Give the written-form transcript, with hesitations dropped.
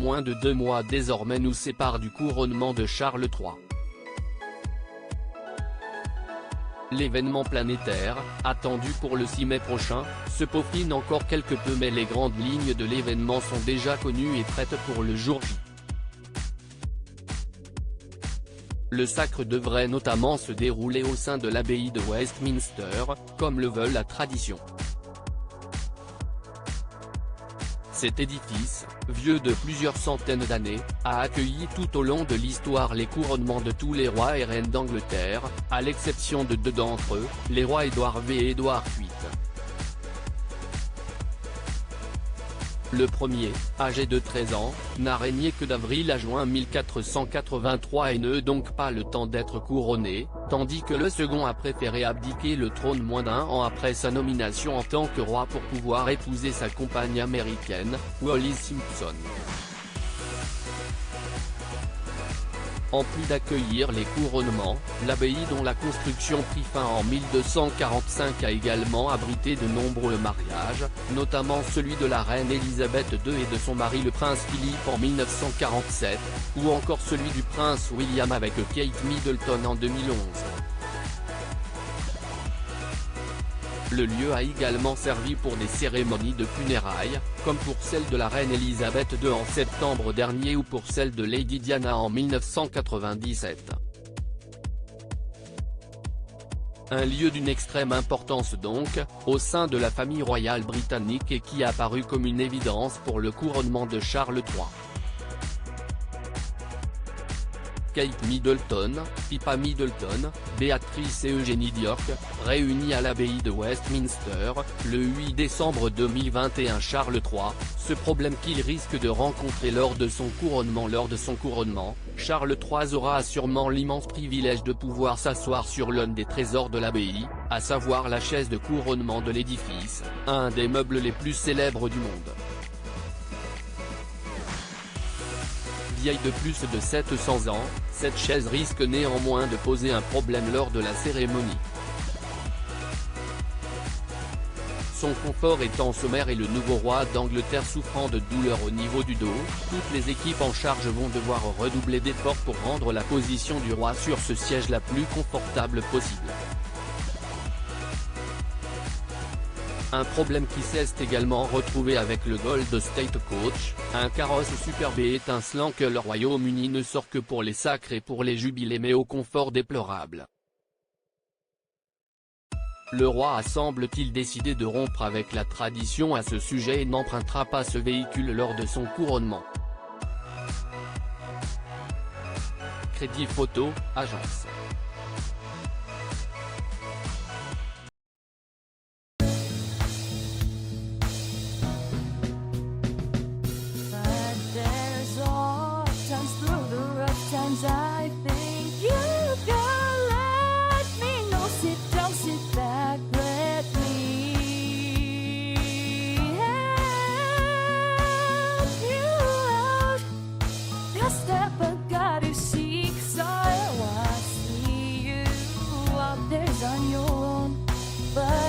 moins de 2 mois désormais nous séparent du couronnement de Charles III. L'événement planétaire, attendu pour le 6 mai prochain, se peaufine encore quelque peu mais les grandes lignes de l'événement sont déjà connues et prêtes pour le jour J. Le sacre devrait notamment se dérouler au sein de l'abbaye de Westminster, comme le veut la tradition. Cet édifice, vieux de plusieurs centaines d'années, a accueilli tout au long de l'histoire les couronnements de tous les rois et reines d'Angleterre, à l'exception de 2 d'entre eux, les rois Édouard V et Édouard VIII. Le premier, âgé de 13 ans, n'a régné que d'avril à juin 1483 et n'eut donc pas le temps d'être couronné, tandis que le second a préféré abdiquer le trône moins d'1 an après sa nomination en tant que roi pour pouvoir épouser sa compagne américaine, Wallis Simpson. En plus d'accueillir les couronnements, l'abbaye dont la construction prit fin en 1245 a également abrité de nombreux mariages, notamment celui de la reine Elisabeth II et de son mari le prince Philippe en 1947, ou encore celui du prince William avec Kate Middleton en 2011. Le lieu a également servi pour des cérémonies de funérailles, comme pour celle de la reine Elisabeth II en septembre dernier ou pour celle de Lady Diana en 1997. Un lieu d'une extrême importance donc, au sein de la famille royale britannique et qui a apparu comme une évidence pour le couronnement de Charles III. Kate Middleton, Pippa Middleton, Béatrice et Eugénie d'York, réunis à l'abbaye de Westminster, le 8 décembre 2021 Charles III, ce problème qu'il risque de rencontrer lors de son couronnement, Charles III aura sûrement l'immense privilège de pouvoir s'asseoir sur l'un des trésors de l'abbaye, à savoir la chaise de couronnement de l'édifice, un des meubles les plus célèbres du monde. Vieille de plus de 700 ans, cette chaise risque néanmoins de poser un problème lors de la cérémonie. Son confort étant sommaire et le nouveau roi d'Angleterre souffrant de douleurs au niveau du dos, toutes les équipes en charge vont devoir redoubler d'efforts pour rendre la position du roi sur ce siège la plus confortable possible. Un problème qui s'est également retrouvé avec le Gold State Coach, un carrosse superbe et étincelant que le Royaume-Uni ne sort que pour les sacres et pour les jubilés mais au confort déplorable. Le roi a semble-t-il décidé de rompre avec la tradition à ce sujet et n'empruntera pas ce véhicule lors de son couronnement. Crédit Photo, agence. I think you can let me know. Sit down, sit back, let me help you out. The step I gotta seek, so I see you out there's on your own, but